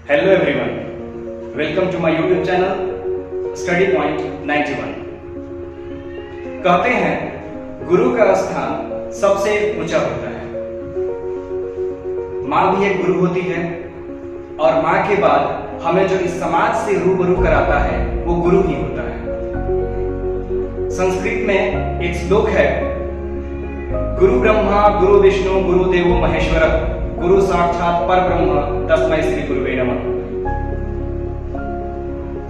Hello everyone, welcome to my YouTube channel Study Point 91। कहते हैं गुरु का स्थान सबसे ऊंचा होता है। माँ भी एक गुरु होती है और माँ के बाद हमें जो इस समाज से रूबरू कराता है वो गुरु ही होता है। संस्कृत में एक श्लोक है, गुरु ब्रह्मा गुरु विष्णु गुरु देवो महेश्वर गुरु साक्षात परब्रह्म तस्मै श्री गुरुवे नमः।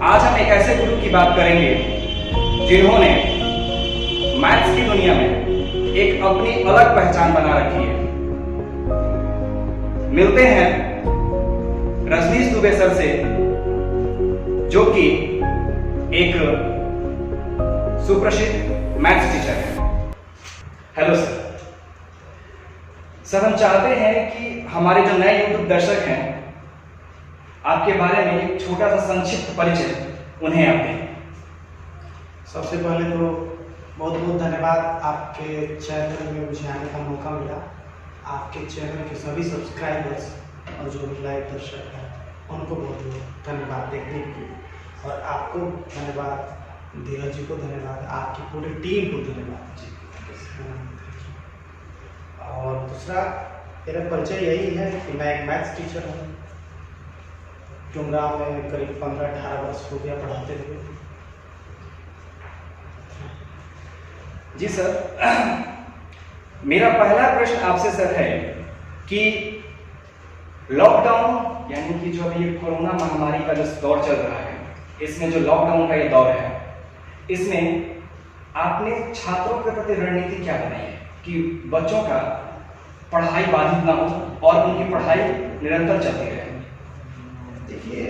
आज हम एक ऐसे गुरु की बात करेंगे जिन्होंने मैथ्स की दुनिया में एक अपनी अलग पहचान बना रखी है। मिलते हैं रजनीश दुबे सर से, जो कि एक सुप्रसिद्ध मैथ्स टीचर है। Hello sir. सर, हम चाहते हैं कि हमारे जो नए YouTube दर्शक हैं आपके बारे में एक छोटा सा संक्षिप्त परिचय उन्हें आप दें। सबसे पहले तो बहुत बहुत धन्यवाद, आपके चैनल में मुझे आने का मौका मिला। आपके चैनल के सभी सब्सक्राइबर्स और जो लाइव दर्शक हैं उनको बहुत बहुत धन्यवाद देखने के लिए, और आपको धन्यवाद, धीरज जी को धन्यवाद, आपकी पूरी टीम को धन्यवाद जी। और दूसरा मेरा परिचय यही है कि मैं एक मैथ्स टीचर हूँ। डुमराव में करीब 15-18 वर्ष हो गया पढ़ाते हुए। जी सर, मेरा पहला प्रश्न आपसे सर है कि लॉकडाउन यानी कि जो अभी ये कोरोना महामारी का जो दौर चल रहा है, इसमें जो लॉकडाउन का ये दौर है, इसमें आपने छात्रों के प्रति रणनीति क्या बनाई है कि बच्चों का पढ़ाई बाधित ना हो और उनकी पढ़ाई निरंतर चलती रहे? देखिए,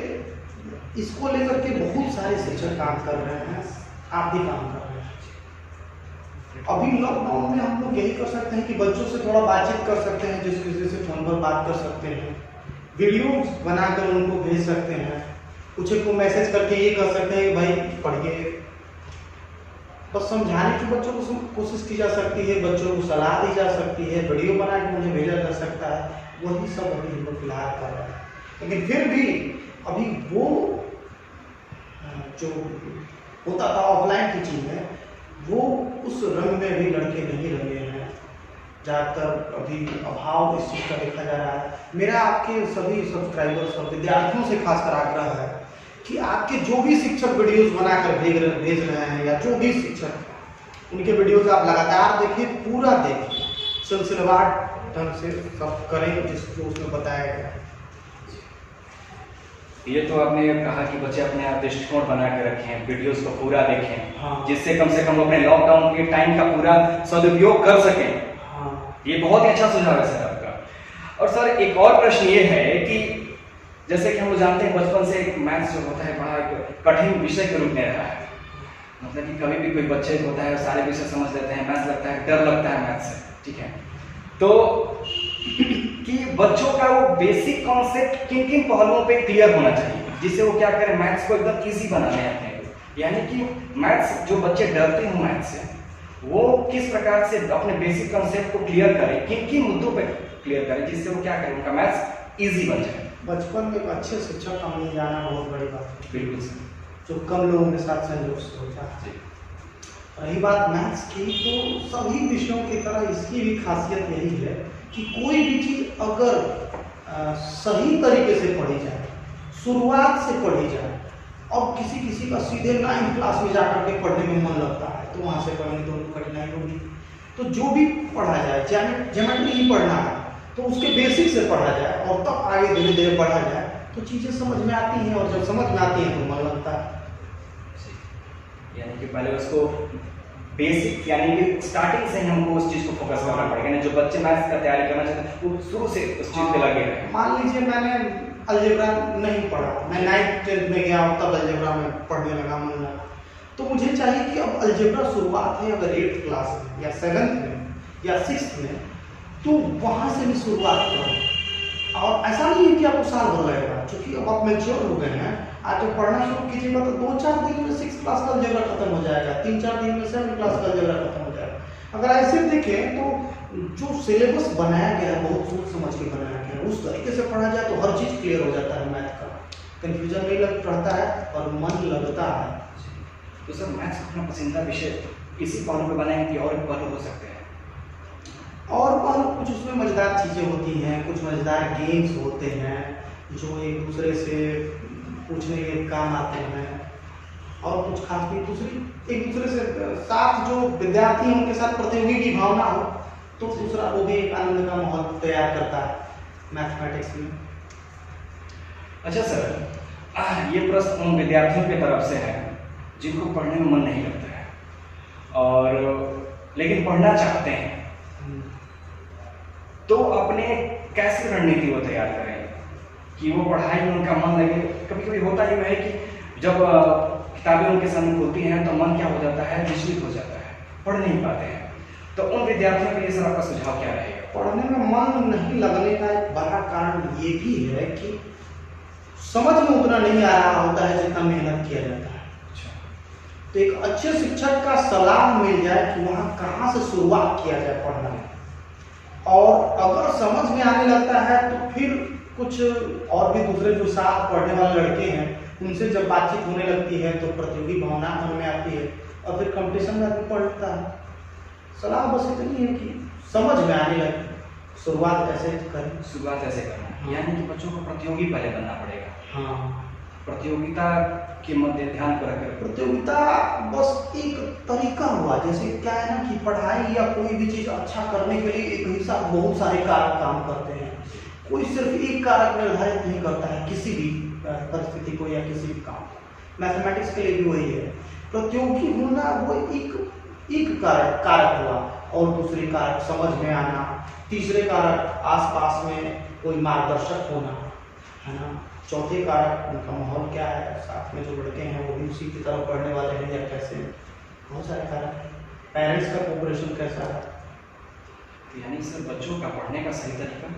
इसको लेकर के बहुत सारे शिक्षक काम कर रहे हैं, आप भी काम कर रहे हैं। अभी लॉकडाउन में हम लोग यही कर सकते हैं कि बच्चों से थोड़ा बातचीत कर सकते हैं, जिस किसी से फोन पर बात कर सकते हैं, वीडियो बनाकर उनको भेज सकते हैं, कुछ को मैसेज करके ये कर सकते हैं कि भाई पढ़िए। बस समझाने की बच्चों को कोशिश की जा सकती है, बच्चों को सलाह दी जा सकती है, वीडियो बना के मुझे भेजा जा सकता है। वही सब अभी हम लोग फिलहाल कर रहे हैं। लेकिन फिर भी अभी वो जो होता था ऑफलाइन टीचिंग में, वो उस रंग में भी लड़के नहीं रंगे हैं। ज़्यादातर अभी अभाव इस चीज़ का देखा जा रहा है। मेरा आपके सभी सब्सक्राइबर्स और विद्यार्थियों से खासकर आग्रह है कि आपके जो भी शिक्षक वीडियोस बनाकर भेज रहे हैं, या जो भी शिक्षक, उनके वीडियोस आप लगातार देखिए, पूरा देखिए, सिलसिलेवार ढंग से सब करें जो उसमें बताया गया है। ये तो आपने कहा कि बच्चे अपने आप दृष्टिकोण बना के रखें, वीडियोस को पूरा देखें, हाँ। जिससे कम से कम अपने लॉकडाउन के टाइम का पूरा सदुपयोग कर सकें। हाँ। ये बहुत ही अच्छा सुझाव है सर आपका। और सर, एक और प्रश्न ये है कि जैसे कि हम लोग जानते हैं बचपन से मैथ्स जो होता है बड़ा एक कठिन विषय के रूप में रहा है। मतलब कि कभी भी कोई बच्चे होता है सारे विषय समझ लेते हैं, मैथ्स लगता है डर लगता है मैथ्स से, ठीक है। तो कि बच्चों का वो बेसिक कॉन्सेप्ट किन किन पहलुओं पे क्लियर होना चाहिए जिससे वो क्या करें, मैथ्स को एकदम इजी बना लें अपने को। यानी कि मैथ्स जो बच्चे डरते हैं मैथ्स से, वो किस प्रकार से अपने बेसिक कॉन्सेप्ट को क्लियर करें, किन किन मुद्दों पे क्लियर करें जिससे वो क्या करें, उनका मैथ्स इजी बन जाए। बचपन में एक अच्छे शिक्षक का मिल जाना बहुत बड़ी बात है। बिल्कुल सर। जो कम लोगों के साथ संयोग से हो जाए। रही बात मैथ्स की, तो सभी विषयों की तरह इसकी भी खासियत यही है कि कोई भी चीज़ अगर सही तरीके से पढ़ी जाए, शुरुआत से पढ़ी जाए, अब किसी का सीधे 9th क्लास में जाकर के पढ़ने में मन लगता है तो वहाँ से पढ़ने तो उनको कठिनाई होगी। तो जो भी पढ़ा जाए, ज्योमेट्री ही पढ़ना है तो उसके बेसिक से पढ़ा जाए और तब आगे धीरे धीरे पढ़ा जाए तो चीज़ें समझ में आती हैं, और जब समझ में आती हैं तो मन लगता है। यानी कि पहले उसको बेसिक यानी कि स्टार्टिंग से हमको उस चीज को फोकस करना पड़ेगा। जो बच्चे मैथ्स का तैयारी करना चाहते हैं वो शुरू से उस चीज पे लगे रहे। मान लीजिए मैंने अलजेब्रा नहीं पढ़ा, मैं 9th 10th में गया तब अलजेब्रा में पढ़ने लगा, मन लगा, तो मुझे चाहिए कि अब अलजेब्रा शुरुआत है अगर 8th क्लास में या 7th में या 6th में, तो वहाँ से भी शुरुआत करो। और ऐसा नहीं है कि आपको साल भर लगेगा, क्योंकि अब आप मैच्योर हो गए हैं। आज जब पढ़ना शुरू कीजिएगा तो 2-4 दिन में 6th क्लास का अलजेब्रा खत्म हो जाएगा, 3-4 दिन में 7th क्लास का अलजेब्रा खत्म हो जाएगा। अगर ऐसे देखें तो जो सिलेबस बनाया गया है बहुत सोच समझ के बनाया गया है, उस तरीके से पढ़ा जाए तो हर चीज़ क्लियर हो जाता है मैथ का, कन्फ्यूजन नहीं रहता है और मन लगता है। तो सर मैथ्स अपना पसंदीदा विषय इसी पहलू पे बनाएंगे कि और भी पहलू हो सकते हैं? और कुछ उसमें मज़ेदार चीज़ें होती हैं, कुछ मज़ेदार गेम्स होते हैं जो एक दूसरे से पूछने के काम आते हैं, और कुछ खास भी दूसरी एक दूसरे से साथ जो विद्यार्थी हैं उनके साथ प्रतियोगी की भावना हो तो दूसरा वो भी एक आनंद का माहौल तैयार करता है मैथमेटिक्स में। अच्छा सर, ये प्रश्न उन विद्यार्थियों की तरफ से है जिनको पढ़ने में मन नहीं लगता है और लेकिन पढ़ना चाहते हैं, तो अपने कैसे रणनीति वो तैयार करें कि वो पढ़ाई में उनका मन लगे? कभी कभी होता ये है कि जब किताबें उनके सामने खुलती हैं तो मन क्या हो जाता है, विचलित हो जाता है, पढ़ नहीं पाते हैं। तो उन विद्यार्थियों के लिए सर आपका सुझाव क्या रहेगा? पढ़ने में मन नहीं लगने का एक बड़ा कारण ये भी है कि समझ में उतना नहीं आ रहा होता है जितना मेहनत किया जाता है। तो एक अच्छे शिक्षक का सलाह मिल जाए कि वहाँ कहाँ से शुरुआत किया जाए पढ़ना में, और अगर समझ में आने लगता है तो फिर कुछ और भी दूसरे जो साथ पढ़ने वाले लड़के हैं उनसे जब बातचीत होने लगती है तो प्रतियोगी भावना मन में आती है और फिर कंपटीशन में आदमी पढ़ता है। सलाह बस इतनी है कि समझ में आने लगे, शुरुआत कैसे करें। शुरुआत ऐसे करना है, यानी कि बच्चों को प्रतियोगी पहले बनना पड़ेगा। हाँ, प्रतियोगिता के मध्य ध्यान को रखकर प्रतियोगिता बस एक तरीका हुआ, जैसे क्या है ना कि पढ़ाई या कोई भी चीज़ अच्छा करने के लिए एक ही साथ बहुत सारे कारक काम करते हैं, कोई सिर्फ एक कारक निर्धारित नहीं करता है किसी भी परिस्थिति को या किसी भी काम को। मैथमेटिक्स के लिए भी वही है, प्रतियोगी होना वो एक कारक हुआ, और दूसरे कारक समझ में आना, तीसरे कारक आसपास में कोई मार्गदर्शक होना, है ना, चौथे कारक उनका माहौल क्या है, साथ में जो लड़के हैं वो भी उसी की तरफ पढ़ने वाले हैं या कैसे, बहुत सारे कारक, पेरेंट्स का कोऑपरेशन कैसा है। यानी सर बच्चों का पढ़ने का सही तरीका,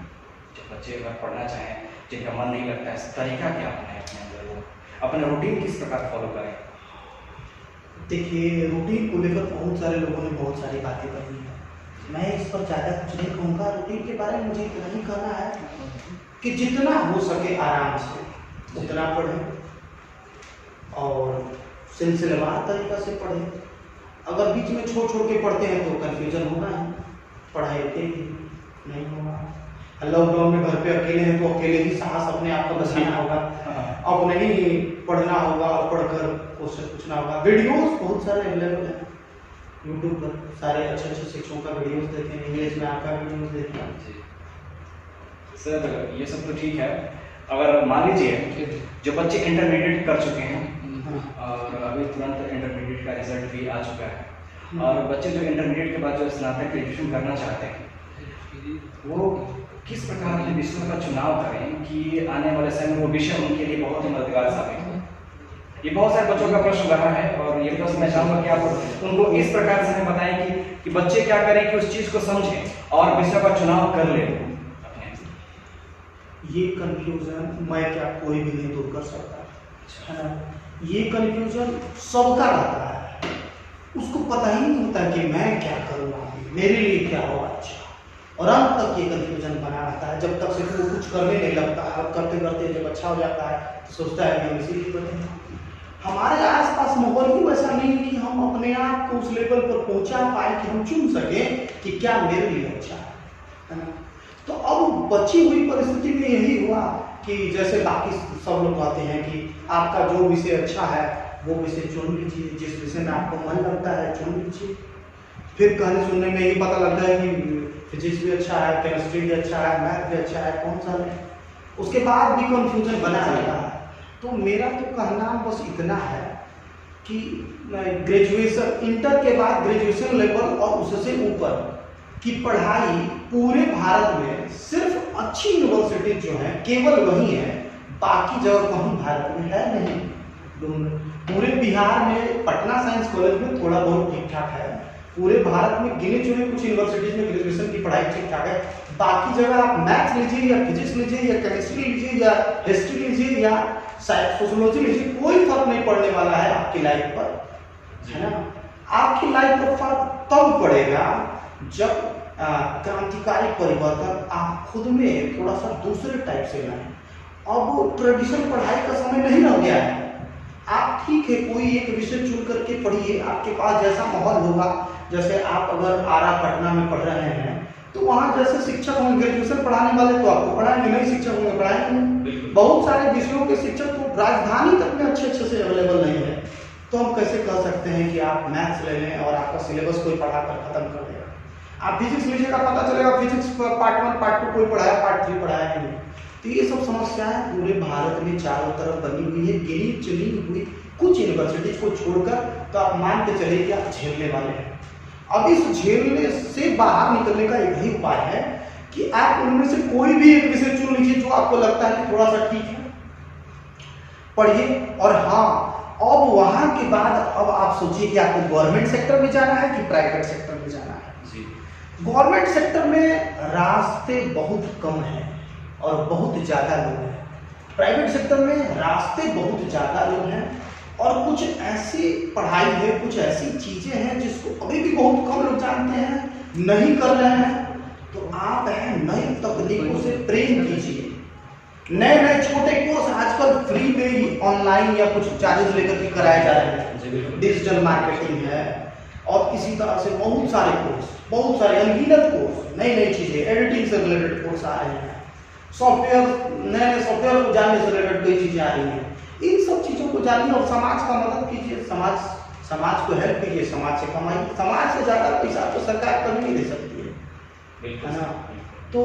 जब बच्चे अगर पढ़ना चाहें जिनका मन नहीं लगता है, तरीका क्या अपना है अपने अंदर, वो अपना रूटीन किस प्रकार फॉलो करें? देखिए, रूटीन को लेकर बहुत सारे लोगों ने बहुत सारी बातें कही हैं, मैं इस पर ज़्यादा कुछ नहीं कहूँगा। रूटीन के बारे में मुझे इतना ही कहना है कि जितना हो सके आराम से उतना पढ़ें और सिलसिलेवार तरीका से पढ़ें। अगर बीच में छोड़ छोड़ के पढ़ते हैं तो कन्फ्यूजन होगा ही, पढ़ाई रुकेगी नहीं होगा। लॉकडाउन में घर पे अकेले हैं तो अकेले ही साहस अपने आप को बचाना होगा, अब नहीं पढ़ना होगा और पढ़कर क्वेश्चन पूछना होगा। वीडियोस बहुत सारे अवेलेबल हैं यूट्यूब पर, सारे अच्छे अच्छे शिक्षकों का वीडियोस देखें, इंग्लिश में आपका वीडियोस देखें। सर ये सब तो ठीक है, अगर मान लीजिए जो बच्चे इंटरमीडिएट कर चुके हैं और अभी तुरंत इंटरमीडिएट का रिजल्ट भी आ चुका है, और बच्चे जो इंटरमीडिएट के बाद जो स्नातक ग्रेजुएशन करना चाहते हैं वो किस प्रकार के विषयों का चुनाव करें कि आने वाले समय में वो विषय उनके लिए बहुत ही मददगार साबित हो? ये बहुत सारे बच्चों का प्रश्न रहा है, और ये प्रश्न मैं चाहूँगा कि आप उनको इस प्रकार से हमें बताएं कि बच्चे क्या करें कि उस चीज़ को समझें और विषय का चुनाव कर लें। ये कन्फ्यूजन मैं क्या कोई भी नहीं दूर कर सकता है ना, ये कन्फ्यूजन सबका रहता है, उसको पता ही नहीं होता कि मैं क्या करूँगा, मेरे लिए क्या होगा अच्छा, और अंत तक ये कन्फ्यूजन बना रहता है जब तक से वो कुछ करने नहीं लगता है। अब करते करते जब अच्छा हो जाता है तो सोचता है कि हम इसीलिए बने। हमारे आसपास माहौल ही वैसा नहीं है कि हम अपने आप को उस लेवल पर पहुंचा पाए कि हम चुन सकें कि क्या मेरे लिए अच्छा है ना। तो अब बची हुई परिस्थिति में यही हुआ कि जैसे बाकी सब लोग कहते हैं कि आपका जो विषय अच्छा है वो विषय चुन लीजिए, जिस विषय में आपको मन लगता है चुन लीजिए। फिर कहने सुनने में ये पता लगता है कि फिजिक्स भी अच्छा है, केमिस्ट्री भी अच्छा है, मैथ भी अच्छा है, कौन सा नहीं, उसके बाद भी कन्फ्यूजन बना रहता है। तो मेरा तो कहना बस इतना है कि ग्रेजुएशन, इंटर के बाद ग्रेजुएशन लेवल और उससे ऊपर की पढ़ाई पूरे भारत में सिर्फ अच्छी यूनिवर्सिटी जो है केवल वही है, बाकी जगह कहीं भारत में है नहीं। पूरे बिहार में पटना साइंस कॉलेज में थोड़ा बहुत ठीक ठाक है, पूरे भारत में गिने चुने कुछ यूनिवर्सिटीज में ग्रेजुएशन की पढ़ाई ठीक ठाक है, बाकी जगह आप मैथ्स लीजिए या फिजिक्स लीजिए या केमिस्ट्री लीजिए या हिस्ट्री लीजिए या सोशियोलॉजी लीजिए, कोई फर्क नहीं पड़ने वाला है आपकी लाइफ पर, है ना। आपकी लाइफ पर फर्क तब पड़ेगा जब क्रांतिकारी परिवर्तन आप खुद में थोड़ा सा दूसरे टाइप से लाएं अब ट्रेडिशनल पढ़ाई का समय नहीं रह गया है। आप ठीक है कोई एक विषय चुन करके पढ़िए, आपके पास जैसा माहौल होगा, जैसे आप अगर आरा पटना में पढ़ रहे हैं तो वहाँ जैसे शिक्षक होंगे ग्रेजुएशन पढ़ाने वाले तो आपको पढ़ाएंगे, नहीं शिक्षक होंगे पढ़ाएंगे। बहुत सारे विषयों के शिक्षक तो राजधानी तक में अच्छे से अवेलेबल नहीं है, तो हम कैसे कह सकते हैं कि आप मैथ्स ले लें और आपका सिलेबस कोई पढ़ा कर खत्म कर देगा। आप फिजिक्स लीजिएगा, पता चलेगा फिजिक्स पार्ट 1 पार्ट 2 कोई पढ़ाया, पार्ट 3 पढ़ाया नहीं। तो ये सब समस्याएं पूरे भारत में चारों तरफ बनी हुई है, गिनी चुनी हुई कुछ यूनिवर्सिटीज को छोड़कर, तो आप मान के चलिए कि आप झेलने वाले हैं। अब इस झेलने से बाहर निकलने का एक ही उपाय है कि आप उनमें से कोई भी एक विषय चुन लीजिए जो आपको लगता है कि थोड़ा सा ठीक है, पढ़िए। और हाँ, अब वहां के बाद अब आप सोचिए कि आपको गवर्नमेंट सेक्टर में जाना है कि प्राइवेट सेक्टर में जाना है। गवर्नमेंट सेक्टर में रास्ते बहुत कम हैं और बहुत ज्यादा लोग हैं, प्राइवेट सेक्टर में रास्ते बहुत ज्यादा लोग हैं और कुछ ऐसी पढ़ाई है, कुछ ऐसी चीजें हैं जिसको अभी भी बहुत कम लोग जानते हैं, नहीं कर रहे हैं। तो आप हैं नई तकनीकों से प्रेम कीजिए, नए नए छोटे कोर्स आजकल फ्री में ही ऑनलाइन या कुछ चार्जेस लेकर के कराए जा रहे हैं। डिजिटल मार्केटिंग है और इसी तरह से बहुत सारे कोर्स, बहुत सारे अनगिनत कोर्स, नई नई चीजें, एडिटिंग से रिलेटेड कोर्स आ रहे हैं, सॉफ्टवेयर, नए नए सॉफ्टवेयर को जानने से रिलेटेड कई चीजें आ रही हैं। इन सब चीजों को जानिए और समाज का मदद कीजिए, समाज को हेल्प कीजिए, समाज से कमाइए। समाज से ज्यादा पैसा तो सरकार कभी नहीं दे सकती है ना। तो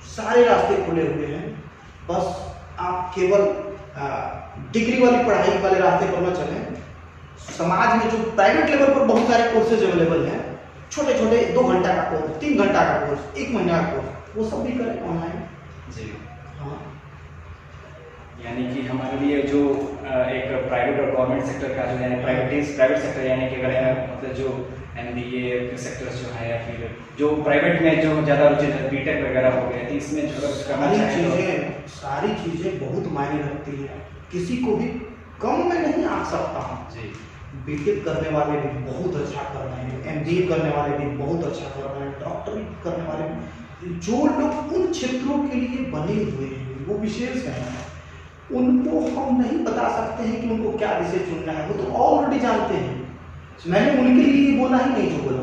सारे रास्ते खुले हुए हैं, बस आप केवल डिग्री वाली पढ़ाई वाले रास्ते पर न चलें। समाज में जो प्राइवेट लेवल पर बहुत सारे कोर्सेज अवेलेबल हैं, छोटे छोटे 2 घंटा का कोर्स, 3 घंटा का कोर्स, 1 महीना का कोर्स, वो सब भी करें ऑनलाइन। जी हाँ, यानी कि हमारे लिए जो एक प्राइवेट और गवर्नमेंट सेक्टर का जो है प्राइवेट सेक्टर, यानी कि अगर मतलब जो MBA सेक्टर्स जो है या फिर जो प्राइवेट में जो ज़्यादा रुचि है, बीटेक वगैरह हो गए, तो इसमें जो सारी चीज़ें बहुत मायने रखती हैं। किसी को भी कम में नहीं आ सकता हूँ जी। बीटेक करने वाले भी बहुत अच्छा कर रहे हैं, MBA करने वाले भी बहुत अच्छा कर रहे हैं, डॉक्टरी करने वाले भी, जो लोग उन क्षेत्रों के लिए बने हुए हैं वो विशेष हैं, उनको हम नहीं बता सकते हैं कि उनको क्या विषय चुनना है, वो तो ऑलरेडी जानते हैं। मैंने उनके लिए बोला ही नहीं जो बोला,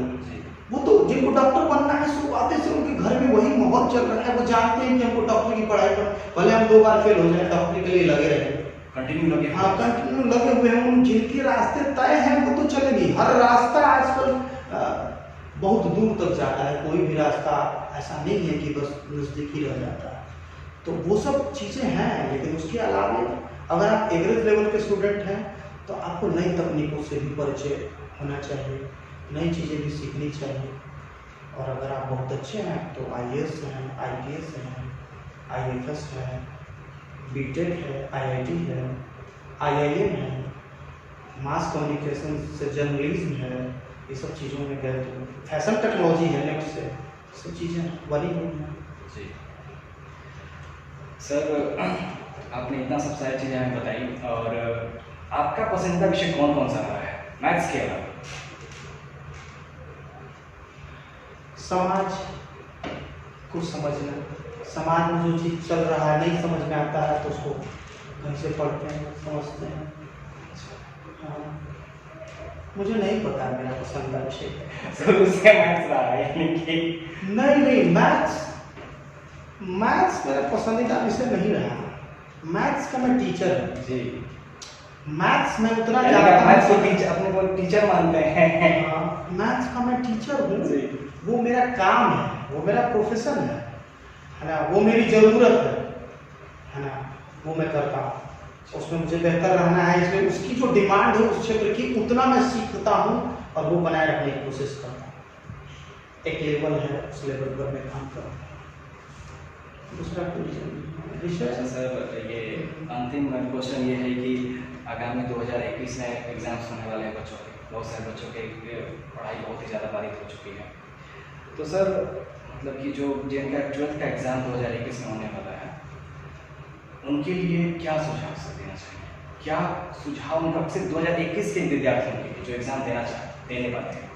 वो तो जिनको डॉक्टर बनना है शुरुआत से उनके घर में वही माहौल चल रहा है, वो जानते हैं कि हमको डॉक्टर की पढ़ाई पर भले हम 2 बार फेल हो जाए, डॉक्टरी के लिए लगे रहे, कंटिन्यू लगे, हाँ कंटिन्यू लगे हुए हैं। उन जिनके रास्ते तय हैं वो तो चलेंगे। हर रास्ता आजकल बहुत दूर तक जाता है, कोई भी रास्ता ऐसा नहीं है कि बस नजदीक ही रह जाता है। तो वो सब चीज़ें हैं, लेकिन उसके अलावा अगर आप एवरेज लेवल के स्टूडेंट हैं तो आपको नई तकनीकों से भी परिचय होना चाहिए, नई चीज़ें भी सीखनी चाहिए। और अगर आप बहुत अच्छे हैं तो IAS हैं, IPS हैं, IFS है, BTech है, IIT है, IIM है, मास कम्युनिकेशन से जर्नलिज्म है, ये सब चीज़ों में गए तो फैशन टेक्नोलॉजी है, नेट से सब चीज़ें बनी हुई हैं। जी सर, आपने इतना सब सारी चीज़ें हमें बताई, और आपका पसंदीदा विषय कौन कौन सा रहा है मैथ्स के अलावा? समाज को समझना, समाज में जो चीज़ चल रहा है नहीं समझ में आता है तो उसको कहीं से पढ़ते हैं, समझते हैं। हाँ, मुझे नहीं पता मेरा पसंदीदा विषय उसका मैथ्स रहा है, यानी कि नहीं मैथ्स मेरा पसंदीदा विषय नहीं रहा। मैथ्स का मैं टीचर हूँ जी, मैथ्स में उतना ज़्यादा मैथ्स को टीचर, अपने को टीचर मानते हैं। मैथ्स का मैं टीचर हूँ, वो मेरा काम है, वो मेरा प्रोफेशन है ना, वो मेरी ज़रूरत है ना, वो मैं करता हूँ। उसमें मुझे बेहतर रहना है, इसलिए उसकी जो डिमांड है उस क्षेत्र की उतना मैं सीखता हूँ और वो बनाए रखने की कोशिश करता हूँ। एक लेवल है, उस लेवल पर मैं काम करता हूँ। दूसरा विषय सर, ये अंतिम क्वेश्चन ये है कि आगामी 2021 में एग्जाम्स होने वाले हैं बच्चों के, बहुत सारे बच्चों के पढ़ाई बहुत ही ज़्यादा बाधित हो चुकी है। तो सर मतलब कि जो जिनका 12th का एग्ज़ाम 2021 में होने वाला है, उनके लिए क्या सुझाव सर देना चाहिए? क्या सुझाव उनका सिर्फ 2021 के विद्यार्थियों के लिए जो एग्ज़ाम देने वाले हैं?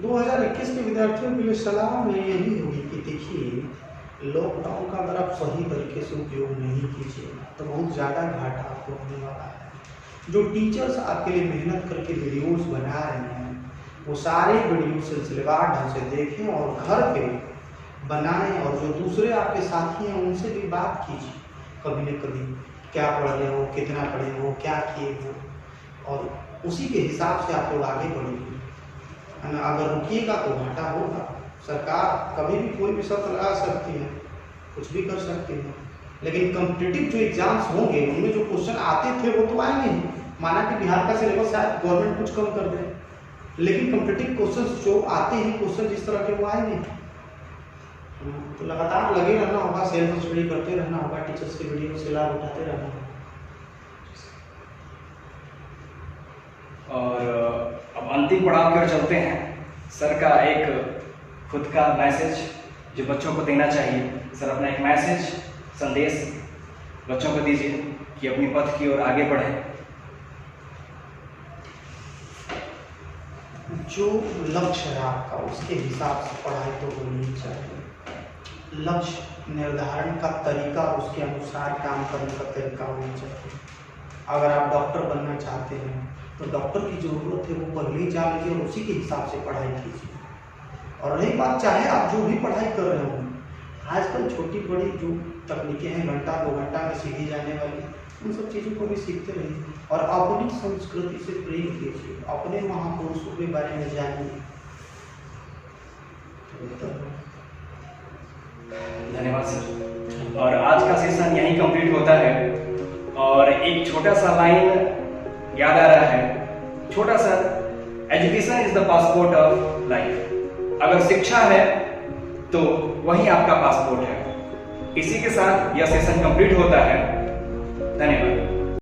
2021 के विद्यार्थियों के लिए सलाह मेरी यही होगी कि देखिए, लॉकडाउन का अगर आप सही तरीके से उपयोग नहीं कीजिएगा तो बहुत ज़्यादा घाटा आपको होने वाला है। जो टीचर्स आपके लिए मेहनत करके वीडियोस बना रहे हैं वो सारे वीडियो सिलसिलेवार ढंग से देखें और घर पे बनाएं, और जो दूसरे आपके साथी हैं उनसे भी बात कीजिए कभी न कभी, क्या पढ़े हो, कितना पढ़े हो, क्या किए हो, और उसी के हिसाब से आप लोग आगे बढ़ेंगे, है ना। अगर रुकिएगा तो घाटा होगा। सरकार कभी भी कोई भी शर्त लगा सकती है, कुछ भी कर सकती है, लेकिन कॉम्पिटिटिव जो एग्जाम्स होंगे उनमें जो क्वेश्चन आते थे वो तो आएंगे ही। माना कि बिहार का सिलेबस शायद गवर्नमेंट कुछ कम कर दे, लेकिन कॉम्पिटिटिव क्वेश्चन जो आते हैं क्वेश्चन जिस तरह के वो आएंगे। तो लगातार लगे रहना होगा, सेल्फ स्टडी करते रहना होगा, टीचर्स के वीडियो से लाभ उठाते रहना होगा। और अब अंतिम पड़ाव की ओर चलते हैं। सर का एक खुद का मैसेज जो बच्चों को देना चाहिए, सर अपना एक मैसेज संदेश बच्चों को दीजिए कि अपनी पथ की ओर आगे बढ़ें। जो लक्ष्य है आपका उसके हिसाब से पढ़ाई तो होनी चाहिए। लक्ष्य निर्धारण का तरीका उसके अनुसार काम करने का तरीका होना चाहिए। अगर आप डॉक्टर बनना चाहते हैं तो डॉक्टर की ज़रूरत है वो पहले ही जान लीजिए और उसी के हिसाब से पढ़ाई कीजिए। और रही बात, चाहे आप जो भी पढ़ाई कर रहे हो, आजकल छोटी बड़ी जो तकनीकें हैं घंटा 2 घंटा में सीखी जाने वाली, उन सब चीज़ों को भी सीखते रहिए और अपनी संस्कृति से प्रेम कीजिए, अपने महापुरुषों के बारे में जानिए। धन्यवाद सर। और आज का सेशन यहीं कंप्लीट होता है। और एक छोटा सा लाइन याद आ रहा है, छोटा सा, education is the passport of life. अगर शिक्षा है तो वही आपका पासपोर्ट है। इसी के साथ यह सेशन कंप्लीट होता है। धन्यवाद।